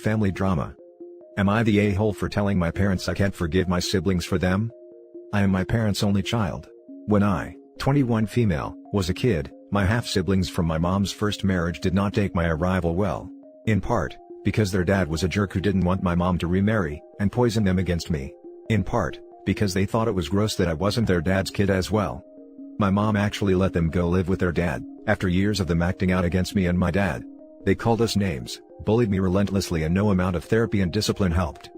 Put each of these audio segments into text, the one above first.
Family drama. Am I the a-hole for telling my parents I can't forgive my siblings for them? I am my parents' only child. When I, 21 female, was a kid, my half-siblings from my mom's first marriage did not take my arrival well. In part, because their dad was a jerk who didn't want my mom to remarry, and poison them against me. In part, because they thought it was gross that I wasn't their dad's kid as well. My mom actually let them go live with their dad, after years of them acting out against me and my dad. They called us names, bullied me relentlessly, and no amount of therapy and discipline helped.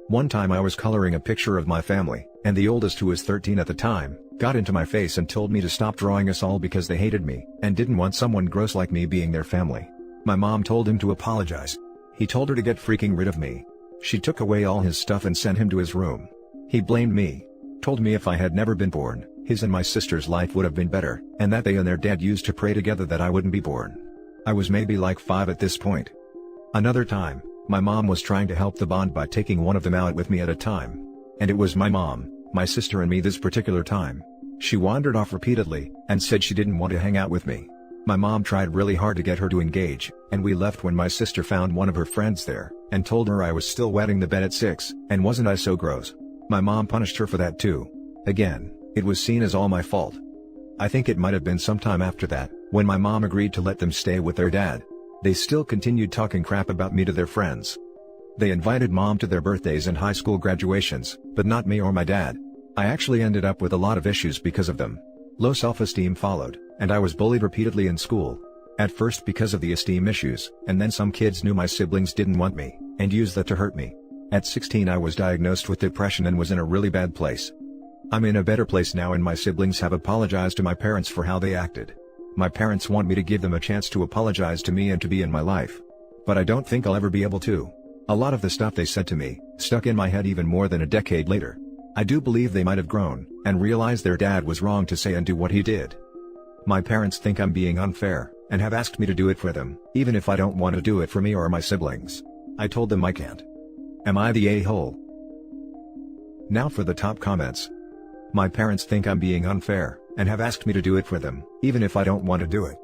One time I was coloring a picture of my family, and the oldest, who was 13 at the time, got into my face and told me to stop drawing us all because they hated me, and didn't want someone gross like me being their family. My mom told him to apologize. He told her to get freaking rid of me. She took away all his stuff and sent him to his room. He blamed me. Told me if I had never been born, his and my sister's life would have been better, and that they and their dad used to pray together that I wouldn't be born. I was maybe like 5 at this point. Another time, my mom was trying to help the bond by taking one of them out with me at a time. And it was my mom, my sister and me this particular time. She wandered off repeatedly, and said she didn't want to hang out with me. My mom tried really hard to get her to engage, and we left when my sister found one of her friends there, and told her I was still wetting the bed at 6, and wasn't I so gross. My mom punished her for that too. Again, it was seen as all my fault. I think it might have been sometime after that, when my mom agreed to let them stay with their dad. They still continued talking crap about me to their friends. They invited mom to their birthdays and high school graduations, but not me or my dad. I actually ended up with a lot of issues because of them. Low self-esteem followed, and I was bullied repeatedly in school. At first because of the esteem issues, and then some kids knew my siblings didn't want me, and used that to hurt me. At 16 I was diagnosed with depression and was in a really bad place. I'm in a better place now, and my siblings have apologized to my parents for how they acted. My parents want me to give them a chance to apologize to me and to be in my life. But I don't think I'll ever be able to. A lot of the stuff they said to me, stuck in my head even more than a decade later. I do believe they might have grown, and realized their dad was wrong to say and do what he did. My parents think I'm being unfair, and have asked me to do it for them, even if I don't want to do it for me or my siblings. I told them I can't. Am I the a-hole? Now for the top comments. My parents think I'm being unfair, and have asked me to do it for them, even if I don't want to do it.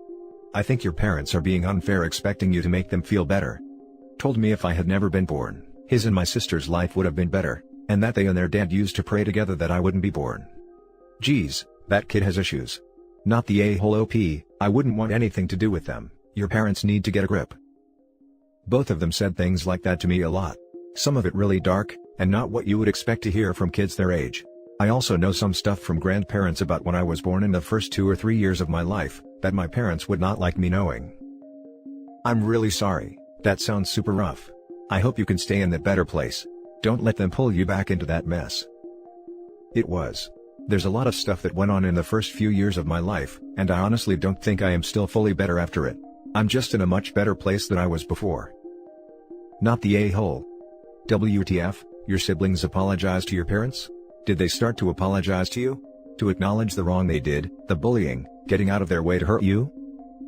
I think your parents are being unfair expecting you to make them feel better. Told me if I had never been born, his and my sister's life would have been better, and that they and their dad used to pray together that I wouldn't be born. Geez, that kid has issues. Not the a-hole OP, I wouldn't want anything to do with them. Your parents need to get a grip. Both of them said things like that to me a lot. Some of it really dark, and not what you would expect to hear from kids their age. I also know some stuff from grandparents about when I was born in the first 2 or 3 years of my life, that my parents would not like me knowing. I'm really sorry, that sounds super rough. I hope you can stay in that better place. Don't let them pull you back into that mess. It was. There's a lot of stuff that went on in the first few years of my life, and I honestly don't think I am still fully better after it. I'm just in a much better place than I was before. Not the a-hole. WTF, your siblings apologized to your parents? Did they start to apologize to you? To acknowledge the wrong they did, the bullying, getting out of their way to hurt you?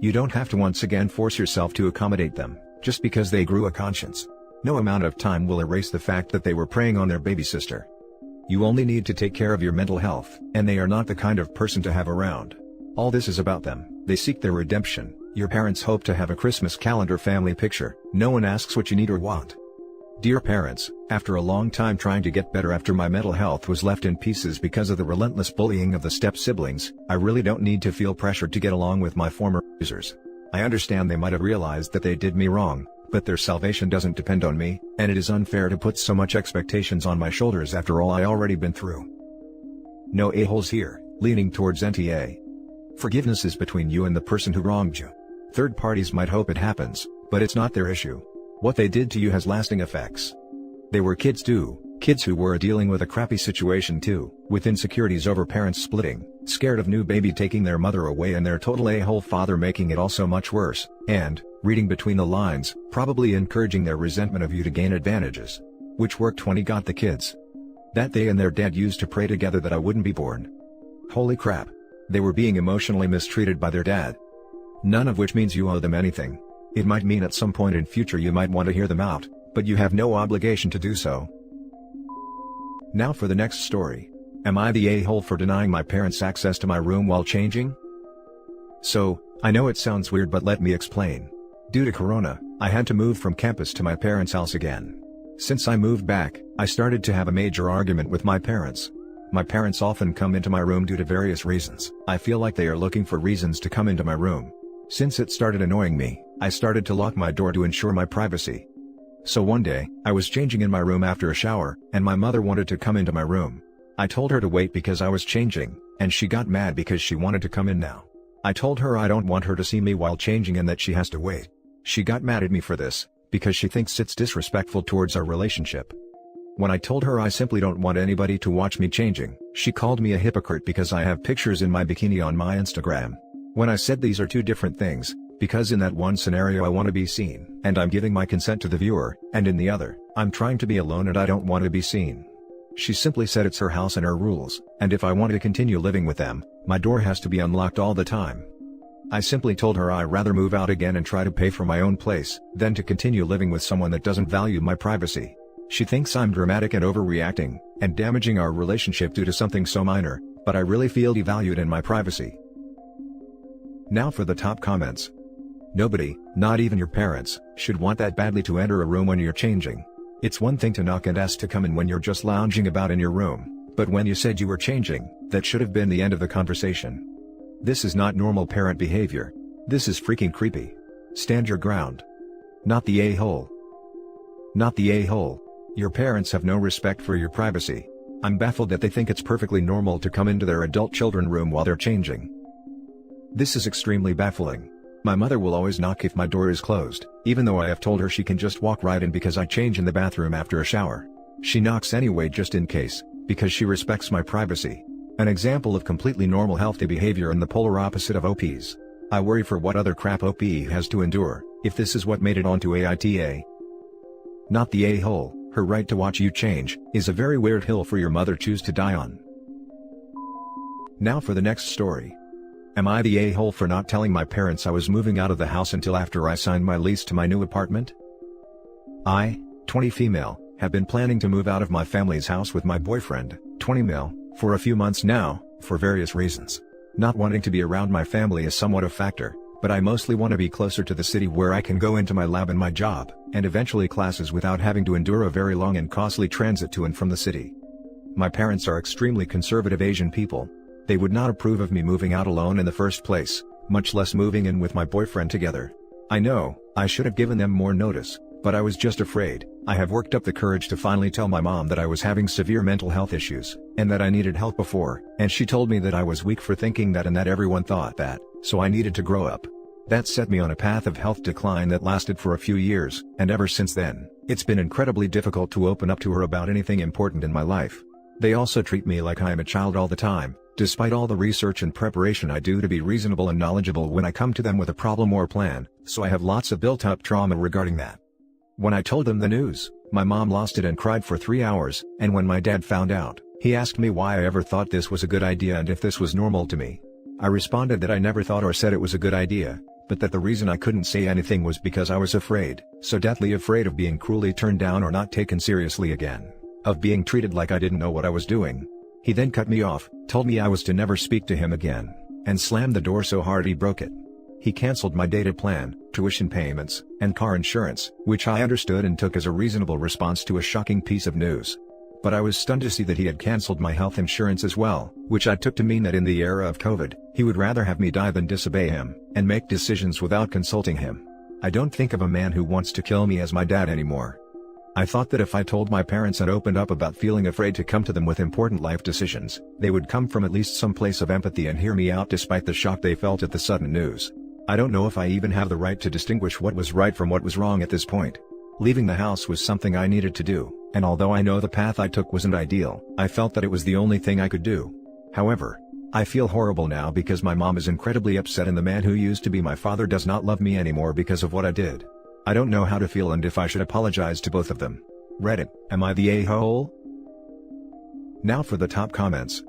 You don't have to once again force yourself to accommodate them, just because they grew a conscience. No amount of time will erase the fact that they were preying on their baby sister. You only need to take care of your mental health, and they are not the kind of person to have around. All this is about them, they seek their redemption. Your parents hope to have a Christmas calendar family picture. No one asks what you need or want. Dear parents, after a long time trying to get better after my mental health was left in pieces because of the relentless bullying of the step-siblings, I really don't need to feel pressured to get along with my former abusers. I understand they might have realized that they did me wrong, but their salvation doesn't depend on me, and it is unfair to put so much expectations on my shoulders after all I already been through. No a-holes here, leaning towards NTA. Forgiveness is between you and the person who wronged you. Third parties might hope it happens, but it's not their issue. What they did to you has lasting effects. They were kids too, kids who were dealing with a crappy situation too, with insecurities over parents splitting, scared of new baby taking their mother away and their total a-hole father making it all so much worse, and, reading between the lines, probably encouraging their resentment of you to gain advantages. Which worked when he got the kids. That they and their dad used to pray together that I wouldn't be born. Holy crap. They were being emotionally mistreated by their dad. None of which means you owe them anything. It might mean at some point in future you might want to hear them out, but you have no obligation to do so. Now for the next story. Am I the a-hole for denying my parents access to my room while changing? So, I know it sounds weird but let me explain. Due to Corona, I had to move from campus to my parents' house again. Since I moved back, I started to have a major argument with my parents. My parents often come into my room due to various reasons. I feel like they are looking for reasons to come into my room. Since it started annoying me, I started to lock my door to ensure my privacy. So one day, I was changing in my room after a shower, and my mother wanted to come into my room. I told her to wait because I was changing, and she got mad because she wanted to come in now. I told her I don't want her to see me while changing and that she has to wait. She got mad at me for this, because she thinks it's disrespectful towards our relationship. When I told her I simply don't want anybody to watch me changing, she called me a hypocrite because I have pictures in my bikini on my Instagram. When I said these are two different things, because in that one scenario I want to be seen, and I'm giving my consent to the viewer, and in the other, I'm trying to be alone and I don't want to be seen. She simply said it's her house and her rules, and if I want to continue living with them, my door has to be unlocked all the time. I simply told her I'd rather move out again and try to pay for my own place, than to continue living with someone that doesn't value my privacy. She thinks I'm dramatic and overreacting, and damaging our relationship due to something so minor, but I really feel devalued in my privacy. Now for the top comments. Nobody, not even your parents, should want that badly to enter a room when you're changing. It's one thing to knock and ask to come in when you're just lounging about in your room, but when you said you were changing, that should have been the end of the conversation. This is not normal parent behavior. This is freaking creepy. Stand your ground. Not the a-hole. Not the a-hole. Your parents have no respect for your privacy. I'm baffled that they think it's perfectly normal to come into their adult children's room while they're changing. This is extremely baffling. My mother will always knock if my door is closed, even though I have told her she can just walk right in because I change in the bathroom after a shower. She knocks anyway just in case, because she respects my privacy. An example of completely normal healthy behavior and the polar opposite of OP's. I worry for what other crap OP has to endure, if this is what made it onto AITA. Not the a-hole. Her right to watch you change, is a very weird hill for your mother choose to die on. Now for the next story. Am I the a-hole for not telling my parents I was moving out of the house until after I signed my lease to my new apartment? I, 20 female, have been planning to move out of my family's house with my boyfriend, 20 male, for a few months now, for various reasons. Not wanting to be around my family is somewhat a factor, but I mostly want to be closer to the city where I can go into my lab and my job, and eventually classes without having to endure a very long and costly transit to and from the city. My parents are extremely conservative Asian people. They would not approve of me moving out alone in the first place, much less moving in with my boyfriend together. I know, I should have given them more notice, but I was just afraid. I have worked up the courage to finally tell my mom that I was having severe mental health issues, and that I needed help before, and she told me that I was weak for thinking that and that everyone thought that, so I needed to grow up. That set me on a path of health decline that lasted for a few years, and ever since then, it's been incredibly difficult to open up to her about anything important in my life. They also treat me like I am a child all the time, despite all the research and preparation I do to be reasonable and knowledgeable when I come to them with a problem or plan, so I have lots of built-up trauma regarding that. When I told them the news, my mom lost it and cried for 3 hours, and when my dad found out, he asked me why I ever thought this was a good idea and if this was normal to me. I responded that I never thought or said it was a good idea, but that the reason I couldn't say anything was because I was afraid, so deathly afraid of being cruelly turned down or not taken seriously again, of being treated like I didn't know what I was doing. He then cut me off, told me I was to never speak to him again, and slammed the door so hard he broke it. He canceled my data plan, tuition payments, and car insurance, which I understood and took as a reasonable response to a shocking piece of news. But I was stunned to see that he had canceled my health insurance as well, which I took to mean that in the era of COVID, he would rather have me die than disobey him, and make decisions without consulting him. I don't think of a man who wants to kill me as my dad anymore. I thought that if I told my parents and opened up about feeling afraid to come to them with important life decisions, they would come from at least some place of empathy and hear me out despite the shock they felt at the sudden news. I don't know if I even have the right to distinguish what was right from what was wrong at this point. Leaving the house was something I needed to do, and although I know the path I took wasn't ideal, I felt that it was the only thing I could do. However, I feel horrible now because my mom is incredibly upset and the man who used to be my father does not love me anymore because of what I did. I don't know how to feel and if I should apologize to both of them. Reddit, am I the a-hole? Now for the top comments.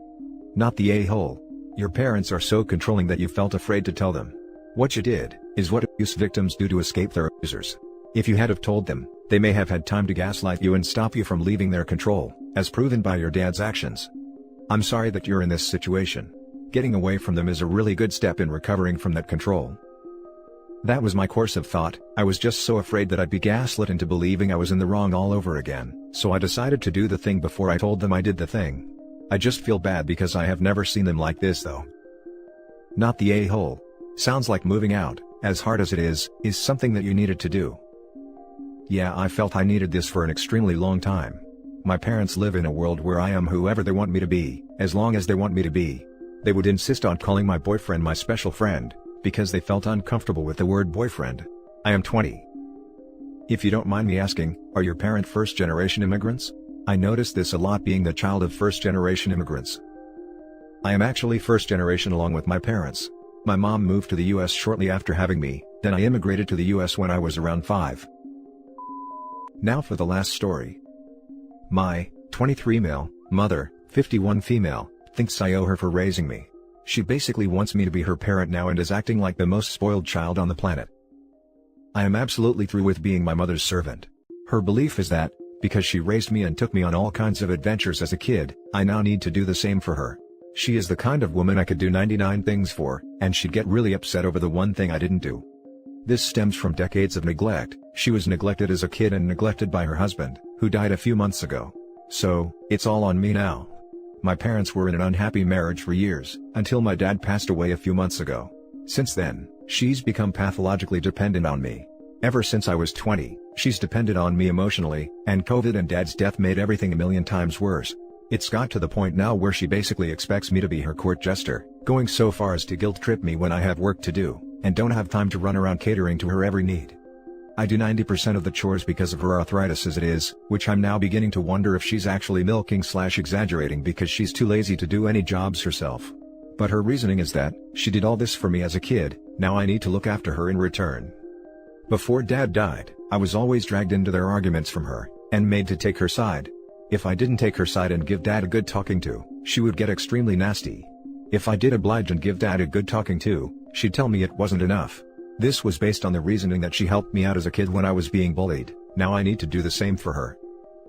Not the a-hole. Your parents are so controlling that you felt afraid to tell them. What you did, is what abuse victims do to escape their abusers. If you had have told them, they may have had time to gaslight you and stop you from leaving their control, as proven by your dad's actions. I'm sorry that you're in this situation. Getting away from them is a really good step in recovering from that control. That was my course of thought. I was just so afraid that I'd be gaslit into believing I was in the wrong all over again, so I decided to do the thing before I told them I did the thing. I just feel bad because I have never seen them like this though. Not the a-hole. Sounds like moving out, as hard as it is something that you needed to do. Yeah, I felt I needed this for an extremely long time. My parents live in a world where I am whoever they want me to be, as long as they want me to be. They would insist on calling my boyfriend my special friend, because they felt uncomfortable with the word boyfriend. I am 20. If you don't mind me asking, are your parents first-generation immigrants? I noticed this a lot being the child of first-generation immigrants. I am actually first-generation along with my parents. My mom moved to the US shortly after having me, then I immigrated to the US when I was around 5. Now for the last story. My 23 male mother, 51 female, thinks I owe her for raising me. She basically wants me to be her parent now and is acting like the most spoiled child on the planet. I am absolutely through with being my mother's servant. Her belief is that, because she raised me and took me on all kinds of adventures as a kid, I now need to do the same for her. She is the kind of woman I could do 99 things for, and she'd get really upset over the one thing I didn't do. This stems from decades of neglect. She was neglected as a kid and neglected by her husband, who died a few months ago. So, it's all on me now. My parents were in an unhappy marriage for years, until my dad passed away a few months ago. Since then, she's become pathologically dependent on me. Ever since I was 20, she's depended on me emotionally, and COVID and Dad's death made everything a million times worse. It's got to the point now where she basically expects me to be her court jester, going so far as to guilt trip me when I have work to do, and don't have time to run around catering to her every need. I do 90% of the chores because of her arthritis as it is, which I'm now beginning to wonder if she's actually milking/exaggerating because she's too lazy to do any jobs herself. But her reasoning is that, she did all this for me as a kid, now I need to look after her in return. Before Dad died, I was always dragged into their arguments from her, and made to take her side. If I didn't take her side and give Dad a good talking to, she would get extremely nasty. If I did oblige and give Dad a good talking to, she'd tell me it wasn't enough. This was based on the reasoning that she helped me out as a kid when I was being bullied. Now I need to do the same for her.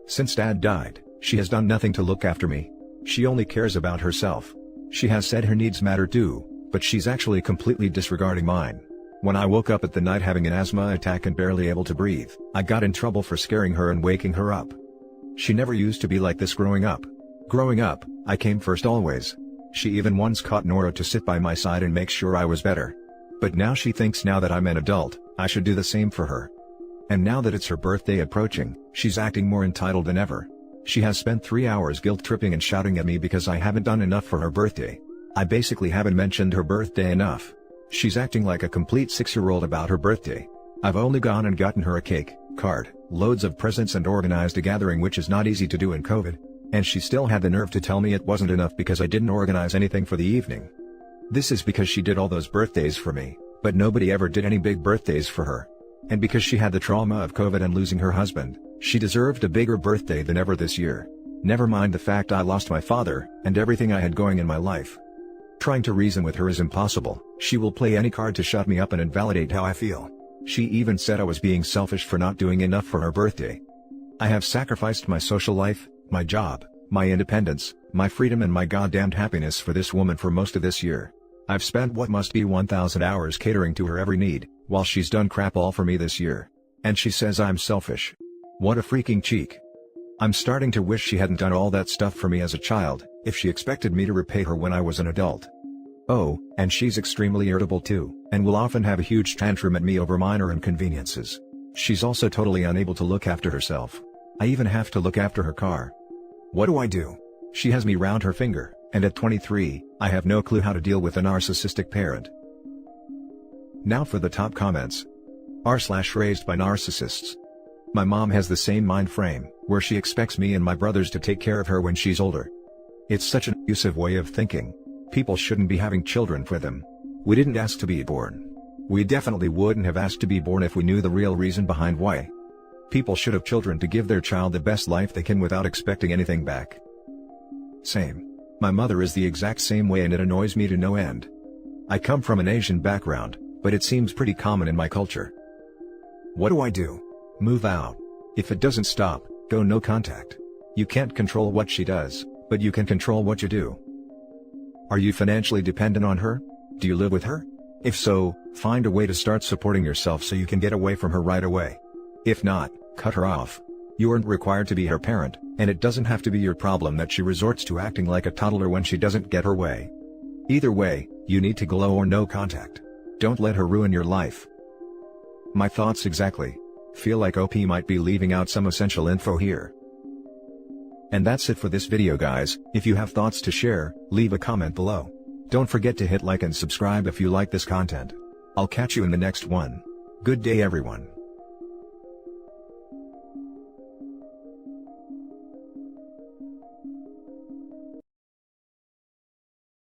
Since Dad died, she has done nothing to look after me. She only cares about herself. She has said her needs matter too, but she's actually completely disregarding mine. When I woke up at the night having an asthma attack and barely able to breathe, I got in trouble for scaring her and waking her up. She never used to be like this growing up. Growing up, I came first always. She even once caught Nora to sit by my side and make sure I was better. But now she thinks now that I'm an adult, I should do the same for her. And now that it's her birthday approaching, she's acting more entitled than ever. She has spent 3 hours guilt-tripping and shouting at me because I haven't done enough for her birthday. I basically haven't mentioned her birthday enough. She's acting like a complete 6-year-old about her birthday. I've only gone and gotten her a cake, card, loads of presents and organized a gathering, which is not easy to do in COVID. And she still had the nerve to tell me it wasn't enough because I didn't organize anything for the evening. This is because she did all those birthdays for me, but nobody ever did any big birthdays for her. And because she had the trauma of COVID and losing her husband, she deserved a bigger birthday than ever this year. Never mind the fact I lost my father, and everything I had going in my life. Trying to reason with her is impossible. She will play any card to shut me up and invalidate how I feel. She even said I was being selfish for not doing enough for her birthday. I have sacrificed my social life, my job, my independence, my freedom and my goddamned happiness for this woman for most of this year. I've spent what must be 1,000 hours catering to her every need, while she's done crap all for me this year. And she says I'm selfish. What a freaking cheek. I'm starting to wish she hadn't done all that stuff for me as a child, if she expected me to repay her when I was an adult. Oh, and she's extremely irritable too, and will often have a huge tantrum at me over minor inconveniences. She's also totally unable to look after herself. I even have to look after her car. What do I do? She has me round her finger, and at 23, I have no clue how to deal with a narcissistic parent. Now for the top comments. R/raised by narcissists. My mom has the same mind frame, where she expects me and my brothers to take care of her when she's older. It's such an abusive way of thinking. People shouldn't be having children for them. We didn't ask to be born. We definitely wouldn't have asked to be born if we knew the real reason behind why. People should have children to give their child the best life they can without expecting anything back. Same. My mother is the exact same way and it annoys me to no end. I come from an Asian background, but it seems pretty common in my culture. What do I do? Move out. If it doesn't stop, go no contact. You can't control what she does, but you can control what you do. Are you financially dependent on her? Do you live with her? If so, find a way to start supporting yourself so you can get away from her right away. If not, cut her off. You aren't required to be her parent, and it doesn't have to be your problem that she resorts to acting like a toddler when she doesn't get her way. Either way, you need to glow or no contact. Don't let her ruin your life. My thoughts exactly. Feel like OP might be leaving out some essential info here. And that's it for this video guys. If you have thoughts to share, leave a comment below. Don't forget to hit like and subscribe if you like this content. I'll catch you in the next one. Good day everyone.